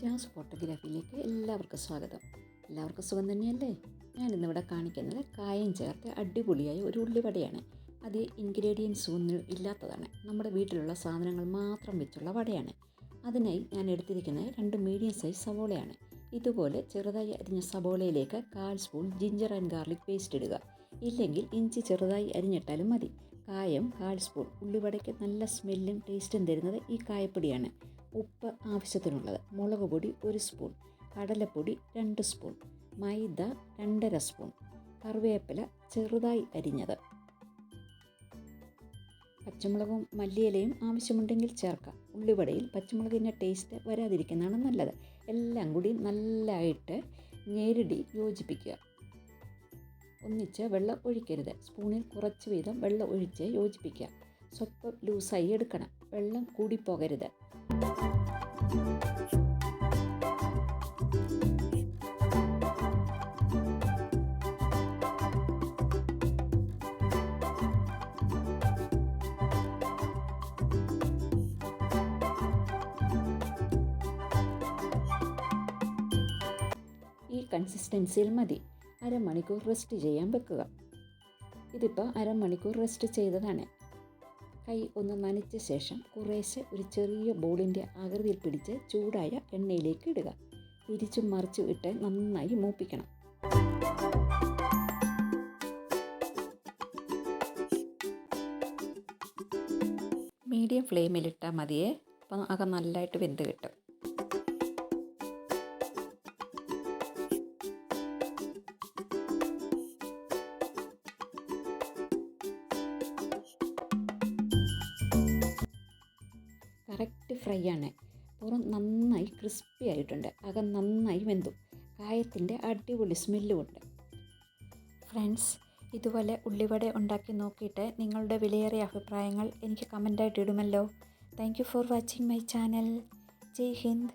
Jazz ഫോട്ടോഗ്രാഫിയിലേക്ക് എല്ലാവർക്കും സ്വാഗതം. എല്ലാവർക്കും സുഖം തന്നെയല്ലേ? ഞാനിന്നിവിടെ കാണിക്കുന്നത് കായം ചേർത്ത് അടിപൊളിയായ ഒരു ഉള്ളിവടയാണ്. അത് ഇൻഗ്രീഡിയൻസ് ഒന്നും ഇല്ലാത്തതാണ്. നമ്മുടെ വീട്ടിലുള്ള സാധനങ്ങൾ മാത്രം വെച്ചുള്ള വടയാണ്. അതിനായി ഞാൻ എടുത്തിരിക്കുന്നത് 2 മീഡിയം സൈസ് സവോളയാണ്. ഇതുപോലെ ചെറുതായി അരിഞ്ഞ സവോളയിലേക്ക് 1/4 spoon ginger and garlic paste ഇടുക. ഇല്ലെങ്കിൽ ഇഞ്ചി ചെറുതായി അരിഞ്ഞിട്ടാലും മതി. കായം 1/4 സ്പൂൺ. ഉള്ളിവടയ്ക്ക് നല്ല സ്മെല്ലും ടേസ്റ്റും തരുന്നത് ഈ കായപ്പൊടിയാണ്. ഉപ്പ് ആവശ്യത്തിനുള്ളത്, മുളക് പൊടി 1 സ്പൂൺ, കടലപ്പൊടി 2 സ്പൂൺ, മൈദ 2.5 സ്പൂൺ, കറിവേപ്പില ചെറുതായി അരിഞ്ഞത്, പച്ചമുളകും മല്ലിയിലയും ആവശ്യമുണ്ടെങ്കിൽ ചേർക്കാം. ഉള്ളിവടയിൽ പച്ചമുളകിൻ്റെ ടേസ്റ്റ് വരാതിരിക്കുന്നതാണ് നല്ലത്. എല്ലാം കൂടി നല്ലതായിട്ട് ഞെരടി യോജിപ്പിക്കുക. ഒന്നിച്ച് വെള്ളം ഒഴിക്കരുത്. സ്പൂണിൽ കുറച്ച് വീതം വെള്ളം ഒഴിച്ച് യോജിപ്പിക്കുക. സ്വല്പം ലൂസായി എടുക്കണം. വെള്ളം കൂടിപ്പോകരുത്. ഈ കൺസിസ്റ്റൻസിയിൽ മതി. അരമണിക്കൂർ റെസ്റ്റ് ചെയ്യാൻ വെക്കുക. ഇതിപ്പോൾ അരമണിക്കൂർ റെസ്റ്റ് ചെയ്തതാണ്. കൈ ഒന്ന് നനച്ച ശേഷം കുറേശ്ശെ ഒരു ചെറിയ ബോളിൻ്റെ ആകൃതിയിൽ പിടിച്ച് ചൂടായ എണ്ണയിലേക്ക് ഇടുക. തിരിച്ചും മറിച്ചും ഇട്ട് നന്നായി മൂപ്പിക്കണം. മീഡിയം ഫ്ലെയിമിലിട്ടാൽ മതിയേ. അപ്പം അകം നല്ലതായിട്ട് വെന്ത് കിട്ടും. കറക്റ്റ് ഫ്രൈ ആണ്. പുറം നന്നായി ക്രിസ്പി ആയിട്ടുണ്ട്. അകം നന്നായി വെന്തു. കായത്തിൻ്റെ അടിപൊളി സ്മെല്ലും ഉണ്ട്. ഫ്രണ്ട്സ്, ഇതുപോലെ ഉള്ളിവട ഉണ്ടാക്കി നോക്കിയിട്ട് നിങ്ങളുടെ വിലയേറിയ അഭിപ്രായങ്ങൾ എനിക്ക് കമൻ്റായിട്ട് ഇടുമല്ലോ. Thank you for watching my channel. ജയ് ഹിന്ദ്.